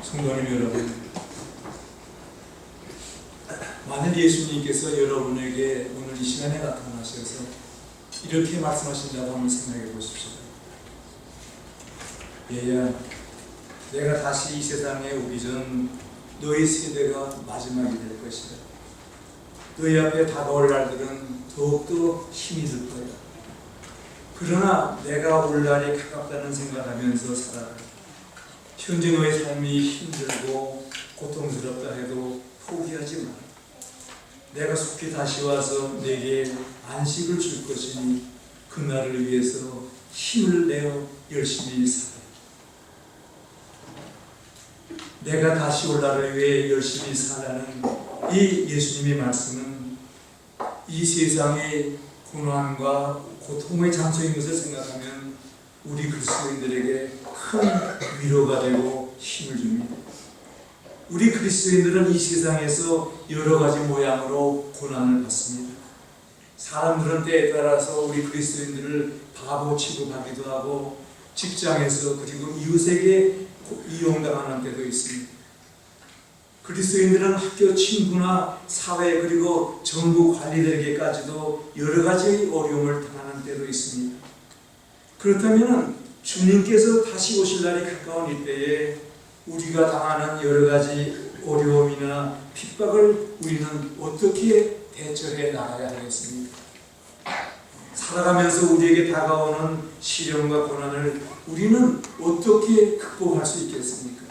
성도님 여러분, 만일 예수님께서 여러분에게 오늘 이 시간에 나타나셔서 이렇게 말씀하신다고 한번 생각해 보십시오. 얘야, 내가 다시 이 세상에 오기 전 너희 세대가 마지막이 될 것이다. 너희 앞에 다가올 날들은 더욱더 힘이 들 거야. 그러나 내가 올 날이 가깝다는 생각하면서 살아라. 현재 너의 삶이 힘들고 고통스럽다 해도 포기하지 마라. 내가 속히 다시 와서 내게 안식을 줄 것이니 그날을 위해서 힘을 내어 열심히 살아. 내가 다시 올 날을 위해 열심히 살라는 이 예수님의 말씀은 이 세상의 고난과 고통의 장소인 것을 생각하면 우리 그리스도인들에게 큰 위로가 되고 힘을 줍니다. 우리 그리스도인들은 이 세상에서 여러 가지 모양으로 고난을 받습니다. 사람들은 때에 따라서 우리 그리스도인들을 바보 취급하기도 하고 직장에서 그리고 이웃에게 이용당하는 때도 있습니다. 그리스도인들은 학교 친구나 사회 그리고 정부 관리들에게까지도 여러 가지 어려움을 당하는 때도 있습니다. 그렇다면 주님께서 다시 오실 날이 가까운 이때에 우리가 당하는 여러 가지 어려움이나 핍박을 우리는 어떻게 대처해 나가야 하겠습니까? 살아가면서 우리에게 다가오는 시련과 고난을 우리는 어떻게 극복할 수 있겠습니까?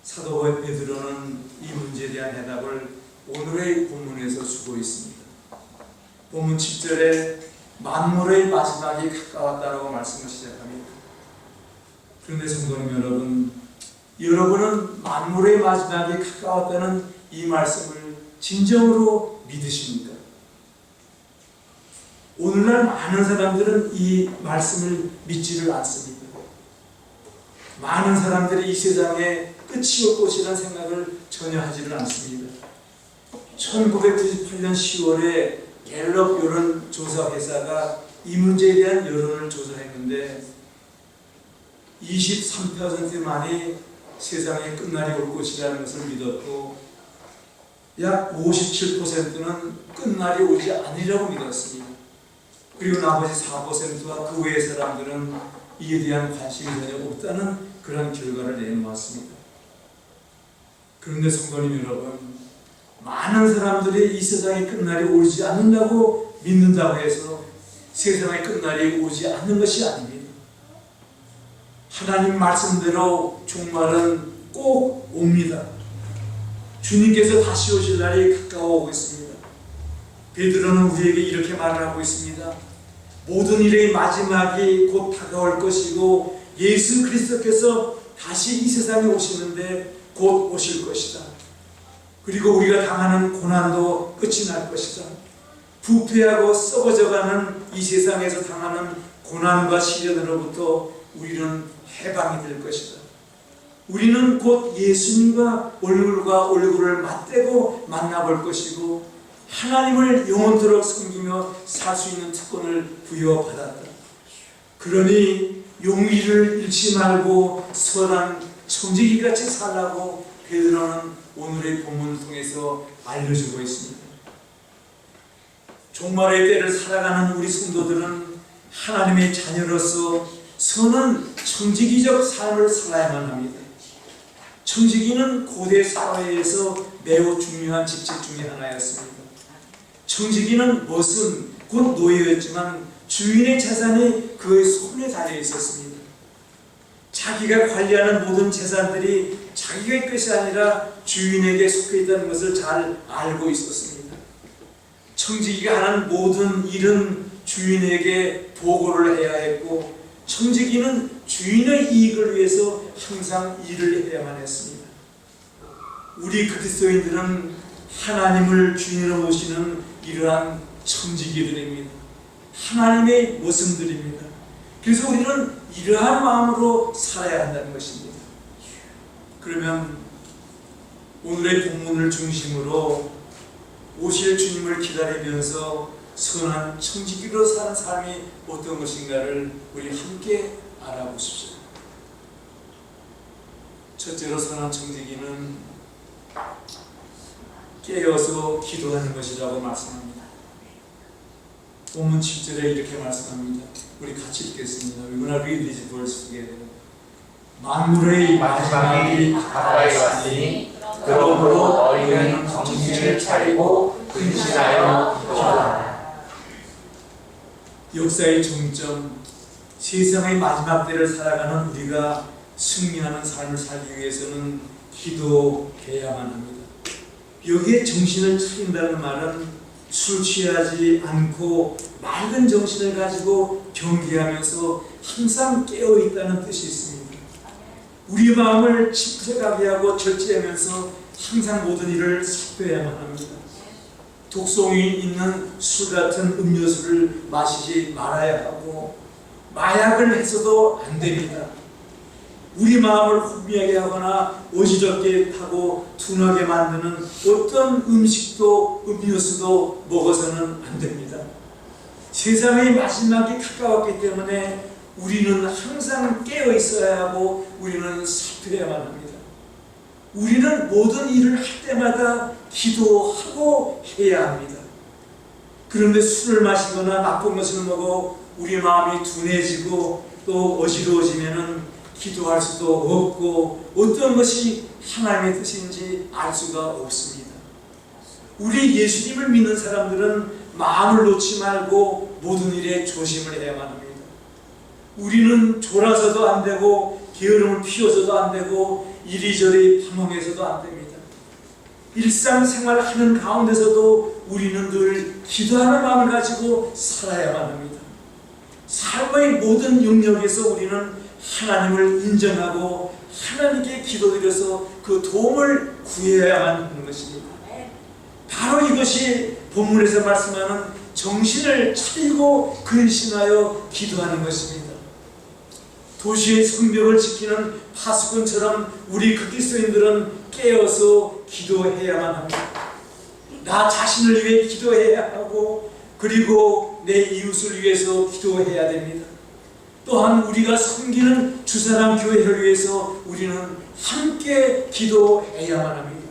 사도 베드로는 이 문제에 대한 해답을 오늘의 본문에서 주고 있습니다. 본문 10절에 만물의 마지막이 가까웠다라고 말씀을 시작합니다. 그런데 성도님 여러분, 여러분은 만물의 마지막이 가까웠다는 이 말씀을 진정으로 믿으십니까? 오늘날 많은 사람들은 이 말씀을 믿지를 않습니다. 많은 사람들이 이 세상에 끝이 올 것이라는 생각을 전혀 하지를 않습니다. 1998년 10월에 갤럽 여론조사 회사가 이 문제에 대한 여론을 조사했는데 23%만이 세상에 끝날이 올 것이라는 것을 믿었고 약 57%는 끝날이 오지 않으리라고 믿었습니다. 그리고 나머지 4%와 그 외의 사람들은 이에 대한 관심이 전혀 없다는 그런 결과를 내놓았습니다. 그런데 성도님 여러분, 많은 사람들이 이 세상의 끝날이 오지 않는다고 믿는다고 해서 세상의 끝날이 오지 않는 것이 아닙니다. 하나님 말씀대로 종말은 꼭 옵니다. 주님께서 다시 오실 날이 가까워오고 있습니다. 베드로는 우리에게 이렇게 말을 하고 있습니다. 모든 일의 마지막이 곧 다가올 것이고 예수 그리스도께서 다시 이 세상에 오시는데 곧 오실 것이다. 그리고 우리가 당하는 고난도 끝이 날 것이다. 부패하고 썩어져가는 이 세상에서 당하는 고난과 시련으로부터 우리는 해방이 될 것이다. 우리는 곧 예수님과 얼굴과 얼굴을 맞대고 만나볼 것이고 하나님을 영원토록 섬기며 살 수 있는 특권을 부여받았다. 그러니 용기를 잃지 말고 선한 청지기같이 살라고 베드로는 오늘의 본문을 통해서 알려주고 있습니다. 종말의 때를 살아가는 우리 성도들은 하나님의 자녀로서 선한 청지기적 삶을 살아야만 합니다. 청지기는 고대 사회에서 매우 중요한 직책 중에 하나였습니다. 청지기는 멋은 곧 노예였지만 주인의 재산이 그의 손에 달려 있었습니다. 자기가 관리하는 모든 재산들이 자기의 것이 아니라 주인에게 속해 있다는 것을 잘 알고 있었습니다. 청지기가 하는 모든 일은 주인에게 보고를 해야 했고 청지기는 주인의 이익을 위해서 항상 일을 해야만 했습니다. 우리 그리스도인들은 하나님을 주인으로 모시는 이러한 청지기들입니다. 하나님의 모습들입니다. 그래서 우리는 이러한 마음으로 살아야 한다는 것입니다. 그러면 오늘의 본문을 중심으로 오실 주님을 기다리면서 선한 청지기로 사는 삶이 어떤 것인가를 우리 함께 알아보십시오. 첫째로 선한 청지기는 깨어서 기도하는 것이라고 말씀합니다. 본문 7절에 이렇게 말씀합니다. 우리 같이 읽겠습니다. We're gonna read this verse together. 만물의 마지막이 가까이 왔으니 그러므로 너희는 정신을 차리고 근신하여 기도하라. 역사의 종점, 세상의 마지막 때를 살아가는 우리가 승리하는 삶을 살기 위해서는 기도해야만 합니다. 여기에 정신을 차린다는 말은 술 취하지 않고 맑은 정신을 가지고 경계하면서 항상 깨어있다는 뜻이 있습니다. 우리 마음을 침체하게 하고 절제하면서 항상 모든 일을 살펴야만 합니다. 독성이 있는 술 같은 음료수를 마시지 말아야 하고 마약을 해서도 안 됩니다. 우리 마음을 혼미하게 하거나 어지럽게 하고 둔하게 만드는 어떤 음식도 음료수도 먹어서는 안 됩니다. 세상의 마지막이 가까웠기 때문에 우리는 항상 깨어 있어야 하고 우리는 살펴야만 합니다. 우리는 모든 일을 할 때마다 기도하고 해야 합니다. 그런데 술을 마시거나 나쁜 것을 먹어 우리 마음이 둔해지고 또 어지러워지면은 기도할 수도 없고 어떤 것이 하나님의 뜻인지 알 수가 없습니다. 우리 예수님을 믿는 사람들은 마음을 놓지 말고 모든 일에 조심을 해야만 합니다. 우리는 졸아서도 안 되고 게으름을 피워서도 안 되고 이리저리 방황해서도 안 됩니다. 일상생활 하는 가운데서도 우리는 늘 기도하는 마음을 가지고 살아야만 합니다. 삶의 모든 영역에서 우리는 하나님을 인정하고 하나님께 기도드려서 그 도움을 구해야만 하는 것입니다. 바로 이것이 본문에서 말씀하는 정신을 차리고 근신하여 기도하는 것입니다. 도시의 성벽을 지키는 파수꾼처럼 우리 그리스도인들은 깨어서 기도해야만 합니다. 나 자신을 위해 기도해야 하고 그리고 내 이웃을 위해서 기도해야 됩니다. 또한 우리가 섬기는 주사람 교회를 위해서 우리는 함께 기도해야만 합니다.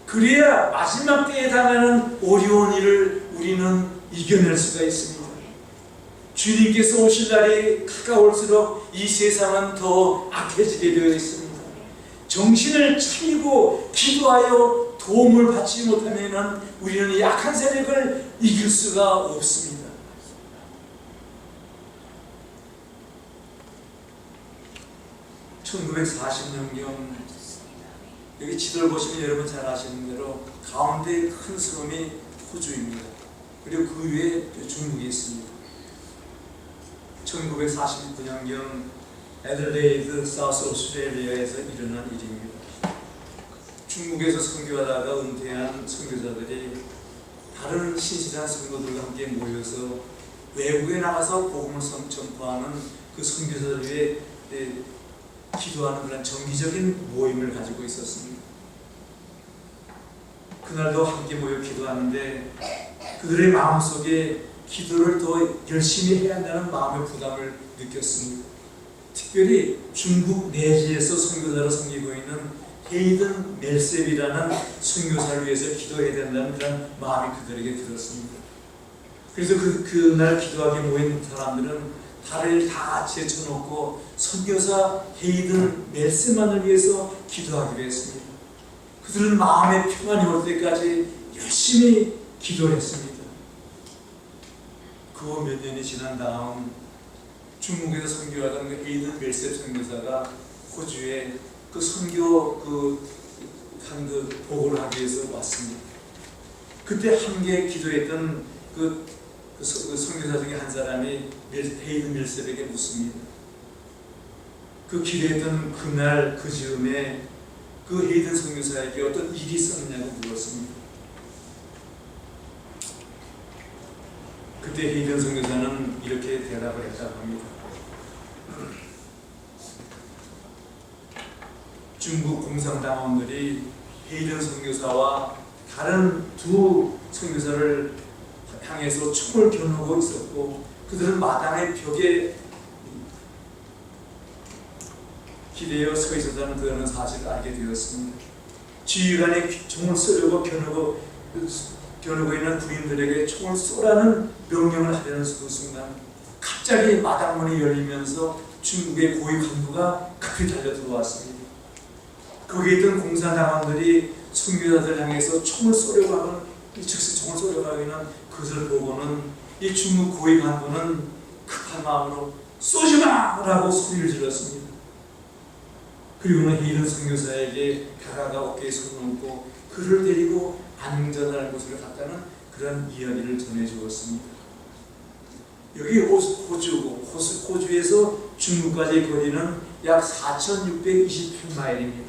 그래야 마지막 때에 당하는 어려운 일을 우리는 이겨낼 수가 있습니다. 주님께서 오실 날이 가까울수록 이 세상은 더 악해지게 되어 있습니다. 정신을 차리고 기도하여 도움을 받지 못하면 우리는 약한 세력을 이길 수가 없습니다. (1940년경) 여기 지도를 보시면 여러분 잘 아시는 대로 가운데 큰 섬이 호주입니다. 그리고 그 위에 중국이 있습니다. 1949년경 애들레이드 사우스 오스트레일리아에서 일어난 일입니다. 중국에서 선교하다가 은퇴한 선교사들이 다른 신실한 성도들과 함께 모여서 외국에 나가서 복음을 전파하는 그 선교사들 위해 기도하는 그런 정기적인 모임을 가지고 있었습니다. 그날도 함께 모여 기도하는데 그들의 마음속에 기도를 더 열심히 해야 한다는 마음의 부담을 느꼈습니다. 특별히 중국 내지에서 선교사로 섬기고 있는 헤이든 멜셉이라는 선교사를 위해서 기도해야 된다는 그런 마음이 그들에게 들었습니다. 그래서 그날 기도하게 모인 사람들은 다른 일 다 제쳐놓고 선교사 헤이든 멜셉만을 위해서 기도하기로 했습니다. 그들은 마음의 평안이 올 때까지 열심히 기도를 했습니다. 그 후 몇 년이 지난 다음 중국에서 선교하던 그 헤이든 멜셉 선교사가 호주에 그 선교 보고를 하기 위해서 왔습니다. 그때 함께 기도했던 그 선교사 중에 한 사람이 헤이든 멜셉에게 묻습니다. 그 기도했던 그날 그 즈음에 그 헤이든 선교사에게 어떤 일이 있었느냐고 물었습니다. 그때 헤이든 선교사는 이렇게 대답을 했다고 합니다. 중국 공산당원들이 헤이든 선교사와 다른 두 선교사를 향해서 총을 겨누고 있었고 그들은 마당의 벽에 기대어 서 있었다는 그런 사실을 알게 되었습니다. 지휘관이 총을 쏘려고 겨누고 있는 군인들에게 총을 쏘라는 명령을 하려는 그 순간 갑자기 마당문이 열리면서 중국의 고위 간부가 급히 달려 들어왔습니다. 거기에 있던 공산당원들이 선교사들 향해서 총을 쏘려고 하는, 즉시 총을 쏘려고 하는 그것을 보고는 이 중국 고위 간부는 급한 마음으로 쏘지마! 라고 소리를 질렀습니다. 그리고는 이런 선교사에게 다가가 어깨에 손을 얹고 그를 데리고 안전한 곳으로 갔다는 그런 이야기를 전해주었습니다. 여기 호주에서 중국까지 거리는 약 4,628마일입니다.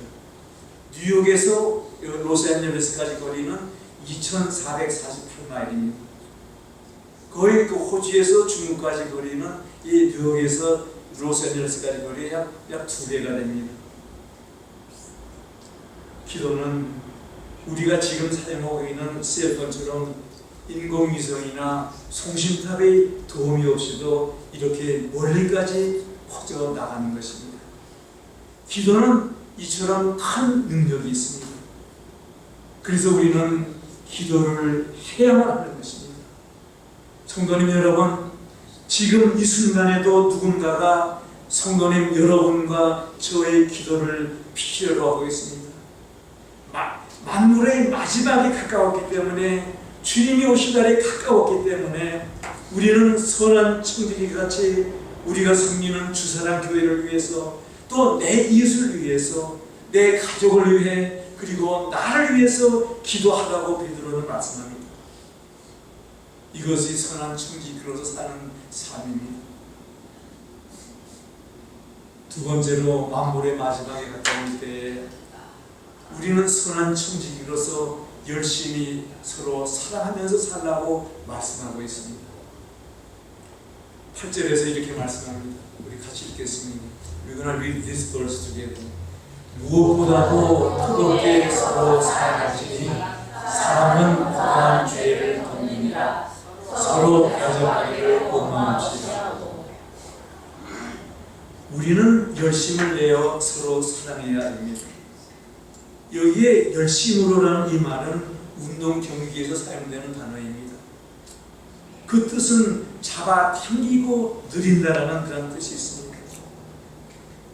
뉴욕에서 로스앤젤레스까지 거리는 2,448마일입니다. 거의 그 호주에서 중국까지 거리는 이 뉴욕에서 로스앤젤레스까지 거리 약 2배가 됩니다. 기도는 우리가 지금 사용하고 있는 셀폰처럼 인공위성이나 송신탑의 도움이 없이도 이렇게 멀리까지 퍼져 나가는 것입니다. 기도는 이처럼 큰 능력이 있습니다. 그래서 우리는 기도를 해야만 하는 것입니다. 성도님 여러분, 지금 이 순간에도 누군가가 성도님 여러분과 저의 기도를 필요로 하고 있습니다. 만물의 마지막이 가까웠기 때문에, 주님이 오실 날이 가까웠기 때문에 우리는 선한 청지기같이 우리가 섬기는 주사랑 교회를 위해서, 또 내 이웃을 위해서, 내 가족을 위해, 그리고 나를 위해서 기도하라고 베드로는 말씀합니다. 이것이 선한 청지기로서 사는 삶입니다. 두 번째로, 만물의 마지막에 가까울 때에 우리는 선한 청지기로서 열심히 서로 사랑하면서 살라고 말씀하고 있습니다. 8절에서 이렇게 말씀합니다. 우리 같이 읽겠습니다. We're going to read this verse together. 무엇보다도 뜨겁게 서로 사랑하시니 사랑은 거룩한 죄를 덮느니라. 서로 대접하기를 원망합시다. 우리는 열심을 내어 서로 사랑해야 합니다. 여기에 열심으로라는 이 말은 운동 경기에서 사용되는 단어입니다. 그 뜻은 잡아당기고 느린다라는 그런 뜻이 있습니다.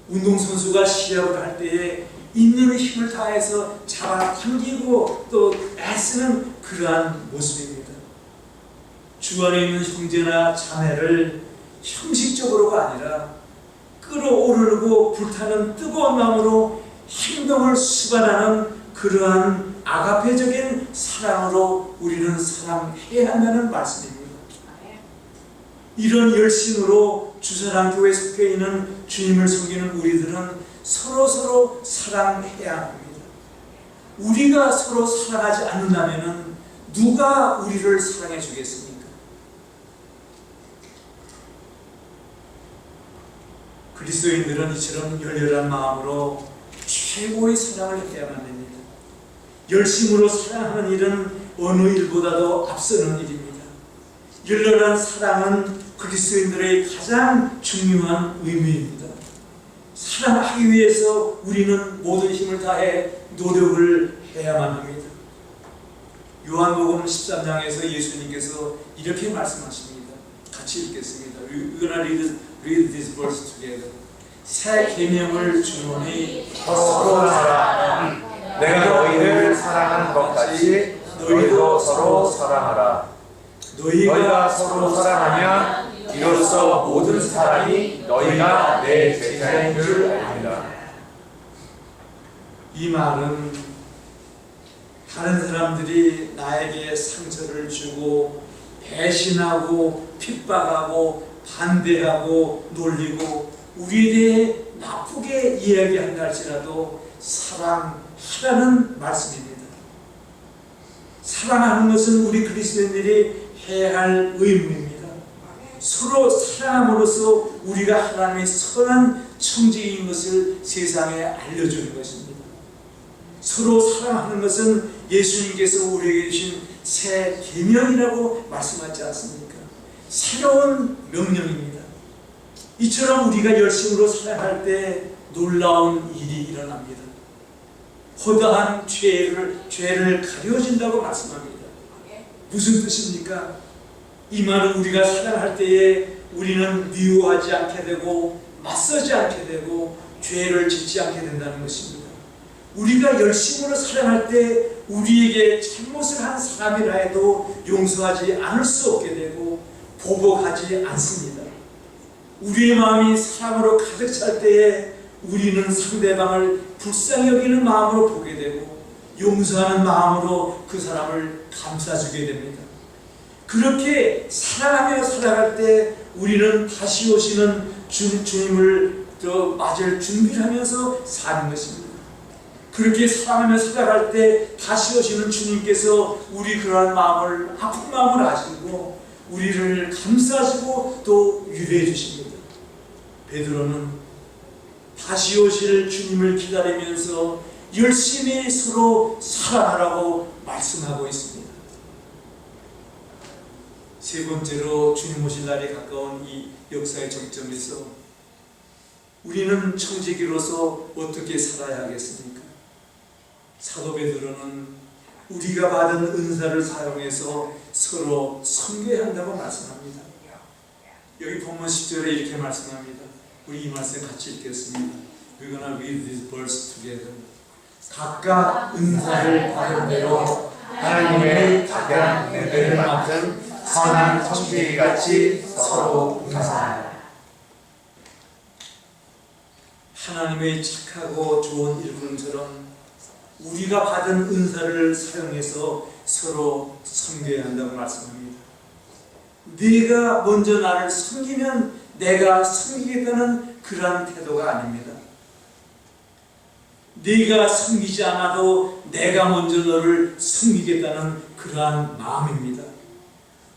운동선수가 시합을 할 때에 있는 힘을 다해서 잡아당기고 또 애쓰는 그러한 모습입니다. 주 안에 있는 형제나 자매를 형식적으로가 아니라 끓어오르고 불타는 뜨거운 마음으로 행동을 수반하는 그러한 아가페적인 사랑으로 우리는 사랑해야 한다는 말씀입니다. 이런 열심으로 주사랑교회에 속해 있는 주님을 섬기는 우리들은 서로 사랑해야 합니다. 우리가 서로 사랑하지 않는다면 누가 우리를 사랑해 주겠습니까? 그리스도인들은 이처럼 열렬한 마음으로 최고의 사랑을 해야만 됩니다. 열심으로 사랑하는 일은 어느 일보다도 앞서는 일입니다. 열렬한 사랑은 그리스도인들의 가장 중요한 의미입니다. 사랑하기 위해서 우리는 모든 힘을 다해 노력을 해야만 합니다. 요한복음 13장에서 예수님께서 이렇게 말씀하십니다. 같이 읽겠습니다. We're gonna read this verse together. 새 계명을 주노니 서로 사랑하라. 내가 너희를 사랑한 것 같이 너희도 서로 사랑하라. 너희가 서로 사랑하면 이로써 모든 사람이 너희가 내 제자인 줄 압니다. 이 말은 다른 사람들이 나에게 상처를 주고 배신하고 핍박하고 반대하고 놀리고 우리에 대해 나쁘게 이야기한다 할지라도 사랑하라는 말씀입니다. 사랑하는 것은 우리 그리스도인들이 해야 할 의무입니다. 서로 사랑함으로써 우리가 하나님의 선한 청지기인 것을 세상에 알려주는 것입니다. 서로 사랑하는 것은 예수님께서 우리에게 주신 새 계명이라고 말씀하지 않습니까? 새로운 명령입니다. 이처럼 우리가 열심으로 사랑할 때 놀라운 일이 일어납니다. 허다한 죄를 가려진다고 말씀합니다. 무슨 뜻입니까? 이 말은 우리가 사랑할 때에 우리는 미워하지 않게 되고 맞서지 않게 되고 죄를 짓지 않게 된다는 것입니다. 우리가 열심으로 사랑할 때 우리에게 잘못을 한 사람이라 해도 용서하지 않을 수 없게 되고 보복하지 않습니다. 우리의 마음이 사랑으로 가득 찰 때에 우리는 상대방을 불쌍히 여기는 마음으로 보게 되고 용서하는 마음으로 그 사람을 감싸주게 됩니다. 그렇게 사랑하며 살아갈 때 우리는 다시 오시는 주님을 맞을 준비를 하면서 사는 것입니다. 그렇게 사랑하며 살아갈 때 다시 오시는 주님께서 우리 그러한 마음을, 아픈 마음을 아시고 우리를 감싸시고 또 위로해 주십니다. 베드로는 다시 오실 주님을 기다리면서 열심히 서로 사랑하라고 말씀하고 있습니다. 세 번째로 주님 오실 날이 가까운 이 역사의 정점에서 우리는 청지기로서 어떻게 살아야 하겠습니까? 사도 베드로는 우리가 받은 은사를 사용해서 서로 섬겨야 한다고 말씀합니다. 여기 본문 10절에 이렇게 말씀합니다. 우리 이 말씀 같이 읽겠습니다. We're gonna read this verse together. 각각 은사를 받은 대로 하나님의 작은 은혜를 맡은 선한 청지기같이 서로 은사하라. 하나님의 착하고 좋은 일꾼처럼 우리가 받은 은사를 사용해서 서로 섬겨야 한다고 말씀합니다. 네가 먼저 나를 섬기면 내가 섬기겠다는 그러한 태도가 아닙니다. 네가 섬기지 않아도 내가 먼저 너를 섬기겠다는 그러한 마음입니다.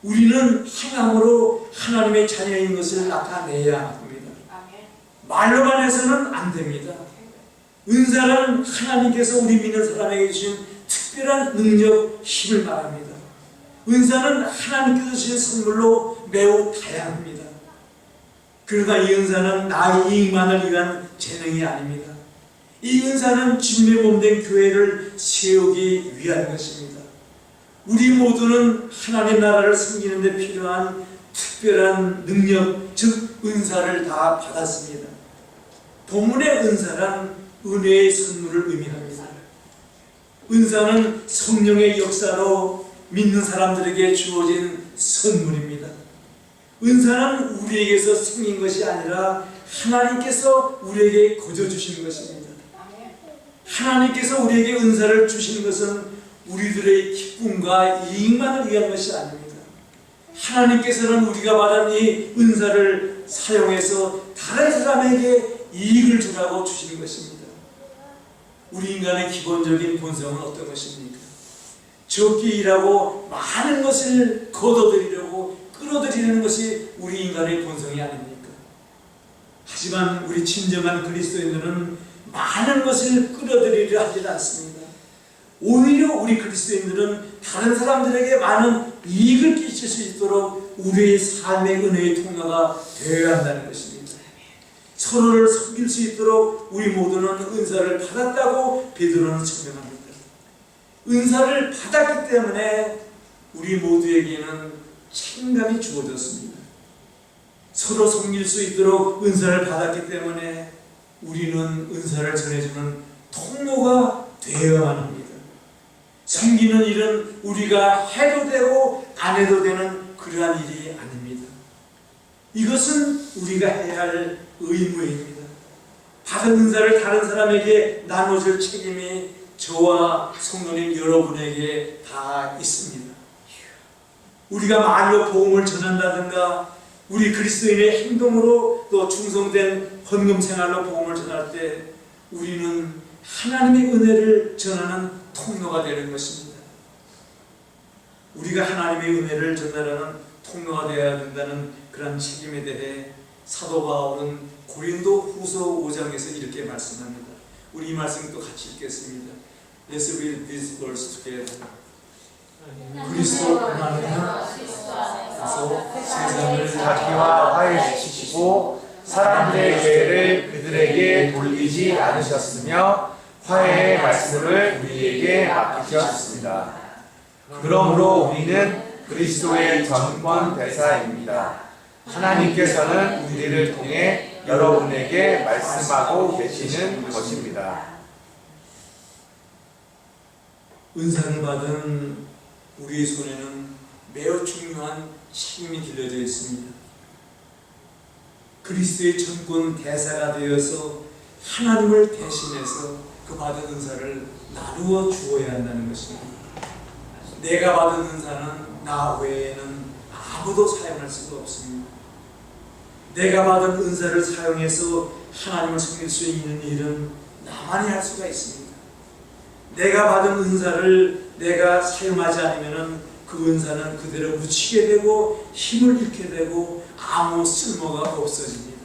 우리는 행함으로 하나님의 자녀인 것을 나타내야 합니다. 말로만 해서는 안 됩니다. 은사는 하나님께서 우리 믿는 사람에게 주신 특별한 능력, 힘을 말합니다. 은사는 하나님께서 주신 선물로 매우 다양합니다. 그러나 이 은사는 나의 이익만을 위한 재능이 아닙니다. 이 은사는 주님의 몸된 교회를 세우기 위한 것입니다. 우리 모두는 하나님 나라를 섬기는 데 필요한 특별한 능력, 즉 은사를 다 받았습니다. 본문의 은사란 은혜의 선물을 의미합니다. 은사는 성령의 역사로 믿는 사람들에게 주어진 선물입니다. 은사는 우리에게서 생긴 것이 아니라 하나님께서 우리에게 거저 주신 것입니다. 하나님께서 우리에게 은사를 주신 것은 우리들의 기쁨과 이익만을 위한 것이 아닙니다. 하나님께서는 우리가 받은 이 은사를 사용해서 다른 사람에게 이익을 주라고 주시는 것입니다. 우리 인간의 기본적인 본성은 어떤 것입니까? 적게 일하고 많은 것을 거둬들이려고 끌어들이는 것이 우리 인간의 본성이 아닙니까? 하지만 우리 진정한 그리스도인들은 많은 것을 끌어들이려 하지 않습니다. 오히려 우리 그리스도인들은 다른 사람들에게 많은 이익을 끼칠 수 있도록 우리의 삶의 은혜의 통로가 되어야 한다는 것입니다. 서로를 섬길 수 있도록 우리 모두는 은사를 받았다고 베드로는 설명합니다. 은사를 받았기 때문에 우리 모두에게는 책임감이 주어졌습니다. 서로 섬길 수 있도록 은사를 받았기 때문에 우리는 은사를 전해주는 통로가 되어야만 합니다. 섬기는 일은 우리가 해도 되고 안 해도 되는 그러한 일이 아닙니다. 이것은 우리가 해야 할 의무입니다. 받은 은사를 다른 사람에게 나눠줄 책임이 저와 성도님 여러분에게 다 있습니다. 우리가 말로 복음을 전한다든가 우리 그리스도인의 행동으로 또 충성된 헌금 생활로 복음을 전할 때 우리는 하나님의 은혜를 전하는 통로가 되는 것입니다. 우리가 하나님의 은혜를 전달하는 통로가 되어야 된다는 그런 책임에 대해 사도 바울은 고린도 후서 5장에서 이렇게 말씀합니다. 우리 이 말씀 또 같이 읽겠습니다. Let's read this verse together. 그리스도 안에서 세상을 자기와 화해시키시고 사람들의 죄를 그들에게 돌리지 않으셨으며 화해의 말씀을 우리에게 맡기셨습니다. 그러므로 우리는 그리스도의 전권 대사입니다. 하나님께서는 우리를 통해 여러분에게 말씀하고 계시는 것입니다. 은사를 받은 우리의 손에는 매우 중요한 책임이 들려져 있습니다. 그리스도의 전권 대사가 되어서 하나님을 대신해서 그 받은 은사를 나누어 주어야 한다는 것입니다. 내가 받은 은사는 나 외에는 아무도 사용할 수가 없습니다. 내가 받은 은사를 사용해서 하나님을 섬길 수 있는 일은 나만이 할 수가 있습니다. 내가 받은 은사를 내가 사용하지 않으면 그 은사는 그대로 묻히게 되고 힘을 잃게 되고 아무 쓸모가 없어집니다.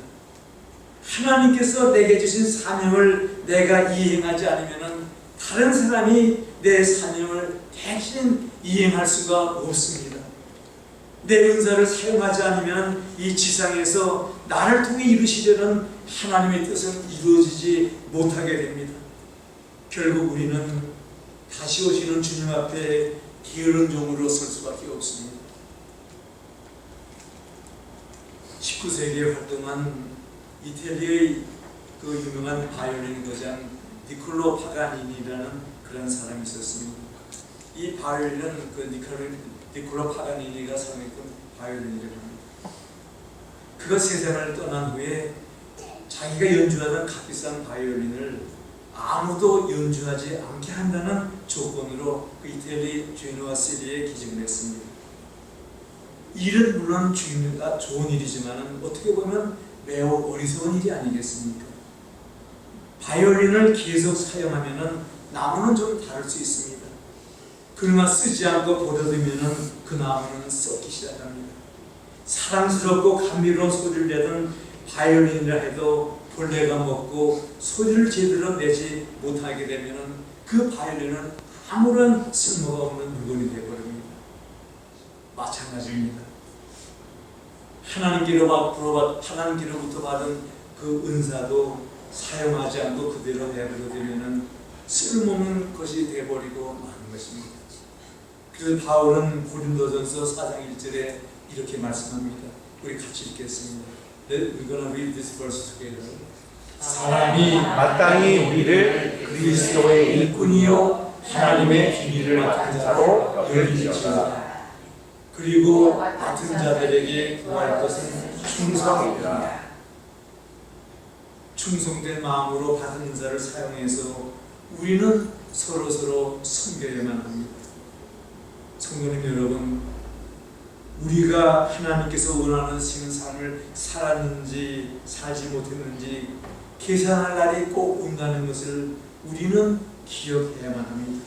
하나님께서 내게 주신 사명을 내가 이행하지 않으면 다른 사람이 내 사명을 대신 이행할 수가 없습니다. 내 은사를 사용하지 않으면 이 지상에서 나를 통해 이루시려는 하나님의 뜻은 이루어지지 못하게 됩니다. 결국 우리는 다시 오시는 주님 앞에 게으른 종으로 설 수밖에 없습니다. 19세기에 활동한 이태리의 그 유명한 바이올린 거장 니콜로 파가니니라는 그런 사람이 있었습니다. 이 바이올린은 그 니콜로 파가니니가 사용했던 바이올린이라고 합니다. 그가 세상을 떠난 후에 자기가 연주하던 값비싼 바이올린을 아무도 연주하지 않게 한다는 조건으로 그 이태리 주노아 시리에 기증을 했습니다. 일은 물론 주인가 좋은 일이지만 어떻게 보면 매우 어리석은 일이 아니겠습니까? 바이올린을 계속 사용하면 나무는 좀 다를 수 있습니다. 그러나 쓰지 않고 버려두면 그 나무는 썩기 시작합니다. 사랑스럽고 감미로운 소리를 내던 바이올린이라 해도 벌레가 먹고 소리를 제대로 내지 못하게 되면 그 바이올린은 아무런 쓸모가 없는 물건이 되어버립니다. 마찬가지입니다. 하나님께로부터 받은 그 은사도 사용하지 않고 그대로 내버려두면 쓸모없는 것이 되어버리고 마는 것입니다. 그래서 바울은 고린도전서 4장 1절에 이렇게 말씀합니다. 우리 같이 읽겠습니다. We're gonna read this verse together. 사람이 마땅히 우리를 그리스도의 일꾼이요 하나님의 비밀을 맡은 자로 여길지어다. 그리고 맡은 자들에게 구할 것은 충성이라. 충성된 마음으로 받은 은사를 사용해서 우리는 서로 섬겨야만 합니다. 성도님 여러분, 우리가 하나님께서 원하시는 삶을 살았는지 살지 못했는지 계산할 날이 꼭 온다는 것을 우리는 기억해야만 합니다.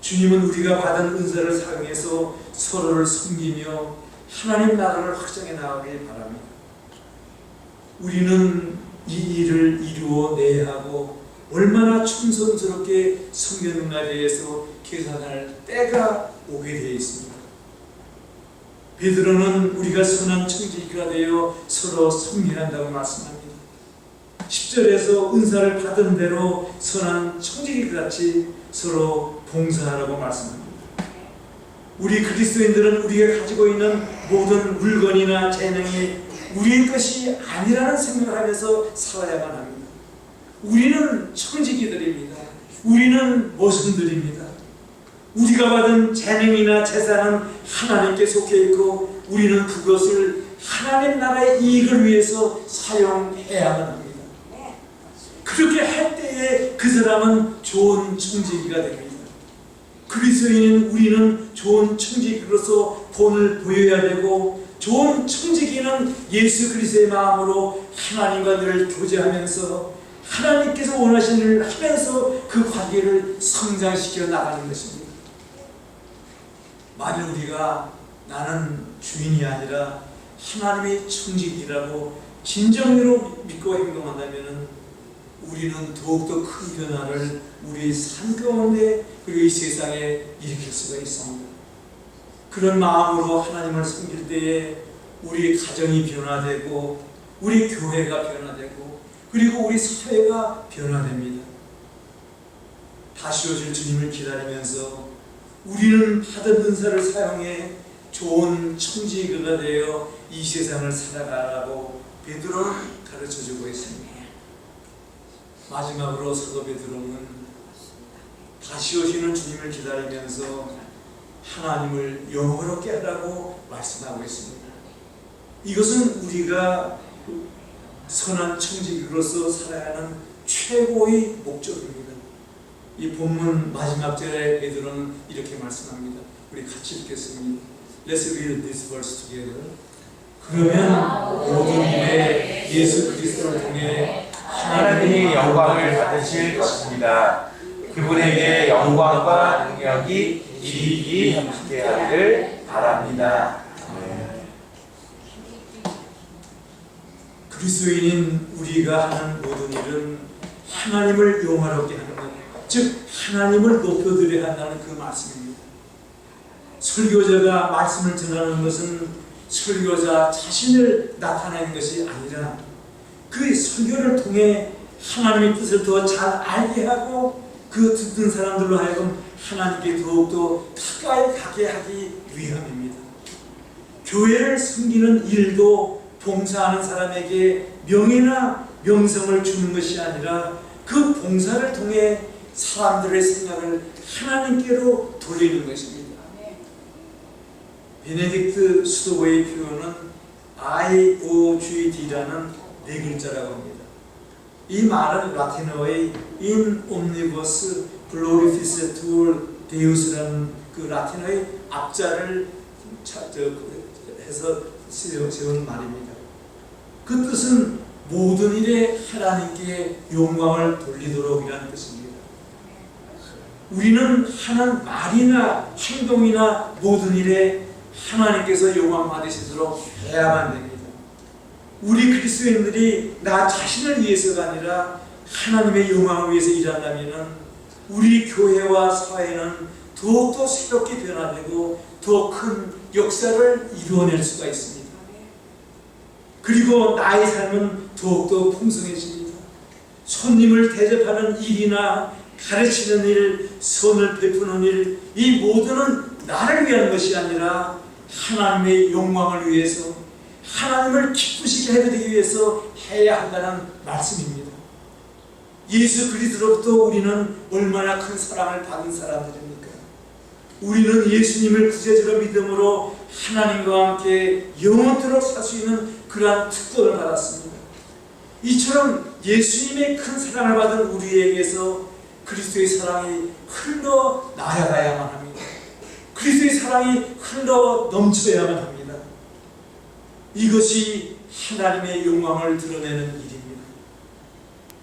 주님은 우리가 받은 은사를 사용해서 서로를 섬기며 하나님 나라를 확장해 나가길 바랍니다. 우리는 이 일을 이루어내야 하고 얼마나 충성스럽게 섬겼는가에 대해서 계산할 때가 오게 되어 있습니다. 베드로는 우리가 선한 청지기가 되어 서로 섬겨야 한다고 말씀합니다. 10절에서 은사를 받은 대로 선한 청지기같이 서로 봉사하라고 말씀합니다. 우리 그리스도인들은 우리가 가지고 있는 모든 물건이나 재능이 우리의 것이 아니라는 생각을 하면서 살아야만 합니다. 우리는 청지기들입니다. 우리는 모순들입니다. 우리가 받은 재능이나 재산은 하나님께 속해 있고 우리는 그것을 하나님 나라의 이익을 위해서 사용해야만 합니다. 그렇게 할 때에 그 사람은 좋은 청지기가 됩니다. 그리스도인인 우리는 좋은 청지기로서 본을 보여야 되고 좋은 청지기는 예수 그리스도의 마음으로 하나님과 늘 교제하면서 하나님께서 원하시는 일을 하면서 그 관계를 성장시켜 나가는 것입니다. 만일 우리가 나는 주인이 아니라 하나님의 청지기라고 진정으로 믿고 행동한다면 우리는 더욱더 큰 변화를 우리의 삶 가운데 그리고 이 세상에 일으킬 수가 있습니다. 그런 마음으로 하나님을 섬길 때에 우리의 가정이 변화되고 우리 교회가 변화되고 그리고 우리 사회가 변화됩니다. 다시 오실 주님을 기다리면서 우리는 받은 은사를 사용해 좋은 청지기가 되어 이 세상을 살아가라고 베드로는 가르쳐주고 있습니다. 마지막으로 사도 베드로는 다시 오시는 주님을 기다리면서 하나님을 영원롭게 하라고 말씀하고 있습니다. 이것은 우리가 선한 청지기로서 살아야 하는 최고의 목적입니다. 이 본문 마지막 절에 베드로는 이렇게 말씀합니다. 우리 같이 읽겠습니다. Let's read this verse together. 그러면 모든 일에 예수 그리스도를 통해 하나님이 영광을 받으실 것입니다. 그분에게 영광과 능력이 길이 함께하기를 바랍니다. 그리스도인인 우리가 하는 모든 일은 하나님을 영화롭게 하는 것, 즉 하나님을 높여드려야 한다는 그 말씀입니다. 설교자가 말씀을 전하는 것은 설교자 자신을 나타내는 것이 아니라 그 설교를 통해 하나님의 뜻을 더 잘 알게 하고 그 듣는 사람들로 하여금 하나님께 더욱더 가까이 가게 하기 위함입니다. 교회를 섬기는 일도 봉사하는 사람에게 명예나 명성을 주는 것이 아니라 그 봉사를 통해 사람들의 생각을 하나님께로 돌리는 것입니다. 베네딕트 수도의 표현은 IOGD라는 네 글자라고 합니다. 이 말은 라틴어의 In Omnibus Glorificatur Deus라는 그 라틴어의 앞자를 해서 세운 말입니다. 그 뜻은 모든 일에 하나님께 영광을 돌리도록이라는 뜻입니다. 우리는 하는 말이나 행동이나 모든 일에 하나님께서 영광 받으시도록 해야만 됩니다. 우리 그리스도인들이 나 자신을 위해서가 아니라 하나님의 영광을 위해서 일한다면 우리 교회와 사회는 더욱더 새롭게 변화되고 더 큰 역사를 이루어낼 수가 있습니다. 그리고 나의 삶은 더욱더 풍성해집니다. 손님을 대접하는 일이나 가르치는 일, 선을 베푸는 일, 이 모두는 나를 위한 것이 아니라 하나님의 영광을 위해서, 하나님을 기쁘시게 해드리기 위해서 해야 한다는 말씀입니다. 예수 그리스도로부터 우리는 얼마나 큰 사랑을 받은 사람들입니까? 우리는 예수님을 구세주로 믿음으로 하나님과 함께 영원토록 살 수 있는 그러한 특권을 받았습니다. 이처럼 예수님의 큰 사랑을 받은 우리에게서 그리스도의 사랑이 흘러 나아가야만 합니다. 그리스도의 사랑이 흘러 넘쳐야만 합니다. 이것이 하나님의 영광을 드러내는 일입니다.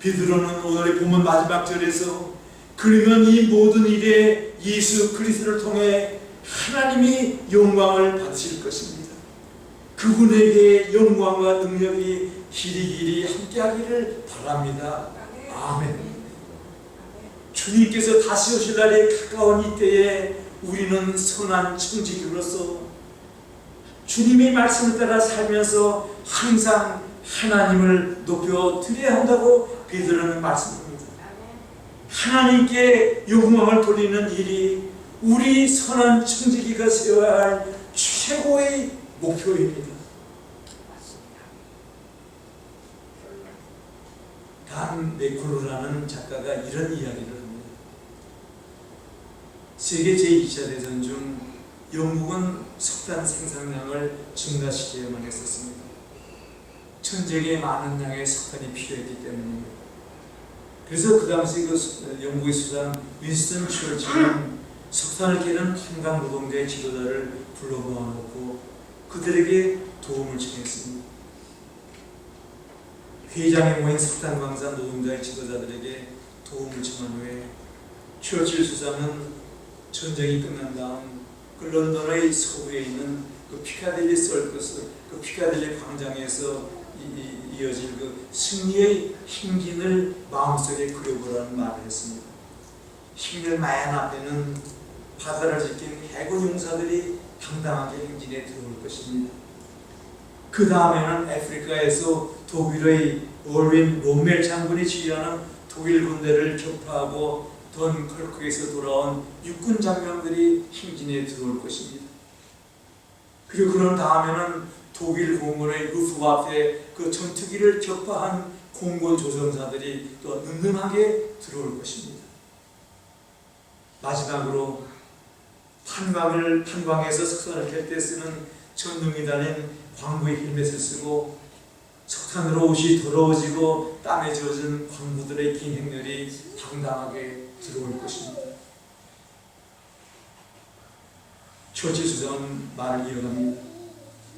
베드로는 오늘의 본문 마지막 절에서 그러면 이 모든 일에 예수 그리스도를 통해 하나님이 영광을 받으실 것입니다. 그분에게 영광과 능력이 길이 함께하기를 바랍니다. 아멘. 주님께서 다시 오실 날이 가까운 이때에 우리는 선한 청지기로서 주님의 말씀을 따라 살면서 항상 하나님을 높여 드려야 한다고 베드로는 말씀합니다. 하나님께 영광을 돌리는 일이 우리 선한 청지기가 세워야 할 최고의 목표입니다. 단 메콜로라는 작가가 이런 이야기를 합니다. 세계 제2차 대전 중 영국은 석탄 생산량을 증가시켜야만 했었습니다. 전쟁에 많은 양의 석탄이 필요했기 때문입니다. 그래서 그 당시 그 영국의 수장 윈스턴 처칠은 석탄을 캐는 탄광 노동자의 지도자를 불러 모아놓고 그들에게 도움을 청했습니다. 회의장에 모인 석탄 광산 노동자의 지도자들에게 도움을 청한 후에 처칠 수장은 전쟁이 끝난 다음 그 런던의 서부에 있는 그 피카딜리 서커스, 그 피카딜리 광장에서 이어질 그 승리의 행진을 마음속에 그려보라는 말을 했습니다. 힘을 마연 앞에는 바다를 지킨 해군 용사들이 당당하게 행진에 들어올 것입니다. 그 다음에는 아프리카에서 독일의 얼윈 롬멜 장군이 지휘하는 독일 군대를 격파하고 던커크에서 돌아온 육군 장병들이 행진에 들어올 것입니다. 그리고 그런 다음에는 독일 공군의 루프와페 그 전투기를 격파한 공군 조종사들이 또 늠름하게 들어올 것입니다. 마지막으로 탄광에서 석탄을 캘 때 쓰는 전등이 달린 광부의 헬멧을 쓰고 석탄으로 옷이 더러워지고 땀에 젖은 광부들의 긴 행렬이 당당하게 들어올 것입니다. 처칠 수장은 말을 이어갑니다.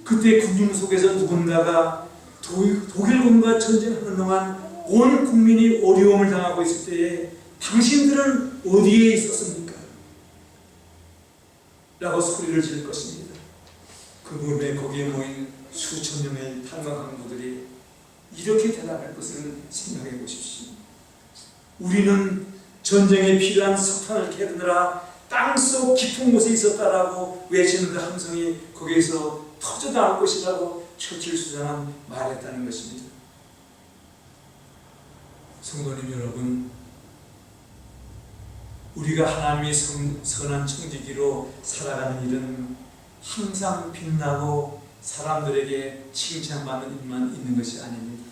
그때 군중 속에서 누군가가 독일군과 전쟁하는 동안 온 국민이 어려움을 당하고 있을 때에 당신들은 어디에 있었습니까? 라고 소리를 지를 것입니다. 그 무렵에 거기에 모인 수천 명의 탄광강부들이 이렇게 대답할 것을 생각해 보십시오. 우리는 전쟁에 필요한 석탄을 캐느라 땅속 깊은 곳에 있었다라고 외치는 그 함성이 거기에서 터져나올 것이라고 처칠 수장은 말했다는 것입니다. 성도님 여러분, 우리가 하나님의 선한 청지기로 살아가는 일은 항상 빛나고 사람들에게 칭찬받는 일만 있는 것이 아닙니다.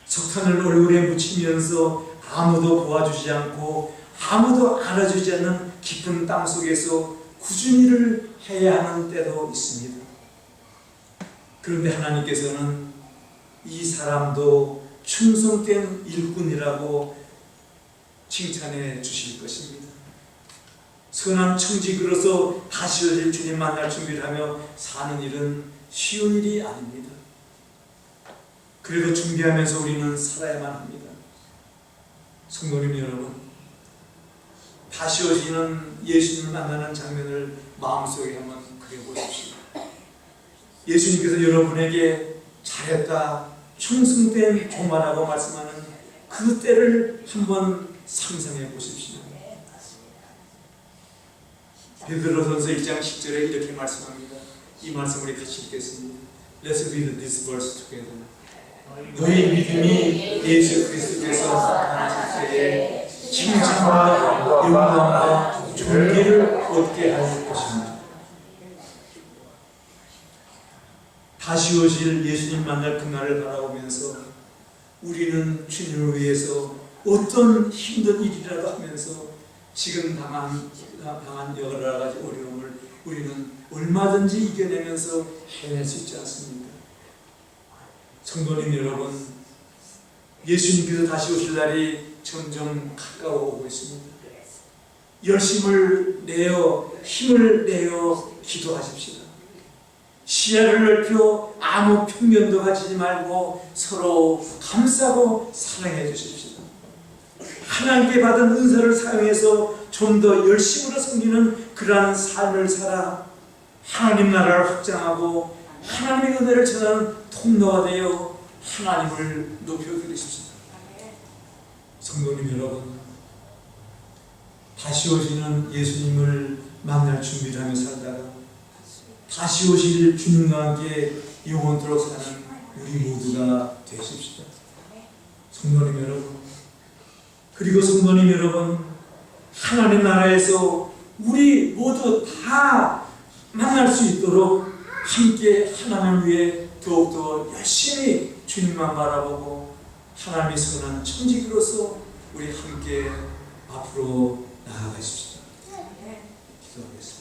석탄을 얼굴에 묻히면서 아무도 도와주지 않고 아무도 알아주지 않는 깊은 땅 속에서 꾸준히 일을 해야 하는 때도 있습니다. 그런데 하나님께서는 이 사람도 충성된 일꾼이라고 칭찬해 주실 것입니다. 선한 청지기로서 다시 오실 주님 만날 준비를 하며 사는 일은 쉬운 일이 아닙니다. 그래도 준비하면서 우리는 살아야만 합니다. 성도님 여러분, 다시 오시는 예수님을 만나는 장면을 마음속에 한번 그려보십시오. 예수님께서 여러분에게 잘했다, 충성된 종아라고 말씀하는 그 때를 한번 상상해 보십시오. 베드로전서 1장 10절에 이렇게 말씀합니다. 이 말씀 우리 같이 읽겠습니다. Let's read this verse together. 너희 믿음이 예수 그리스도께서 나타나실 때에 칭찬과 영광과 존귀를 얻게 할 것입니다. 다시 오실 예수님 만날 그날을 바라보면서 우리는 주님을 위해서 어떤 힘든 일이라도 하면서 지금 당한 여러 가지 어려움을 우리는 얼마든지 이겨내면서 해낼 수 있지 않습니까? 성도님 여러분, 예수님께서 다시 오실 날이 점점 가까워오고 있습니다. 열심을 내어 힘을 내어 기도하십시다. 시야를 넓혀 아무 편견도 가지지 말고 서로 감싸고 사랑해 주십시다. 하나님께 받은 은사를 사용해서 좀 더 열심으로 섬기는 그러한 삶을 살아 하나님 나라를 확장하고 하나님의 은혜를 전하는 통로가 되어 하나님을 높여드리십시다. 성도님 여러분, 다시 오시는 예수님을 만날 준비를 하며 살다가 다시 오실 주님과 함께 영원토록 사는 우리 모두가 되십시다. 성도님 여러분, 그리고 성도님 여러분, 하나님 나라에서 우리 모두 다 만날 수 있도록 함께 하나님을 위해 더욱더 열심히 주님만 바라보고 하나님의 선한 청지기로서 우리 함께 앞으로 나아가십시다. 기도하겠습니다.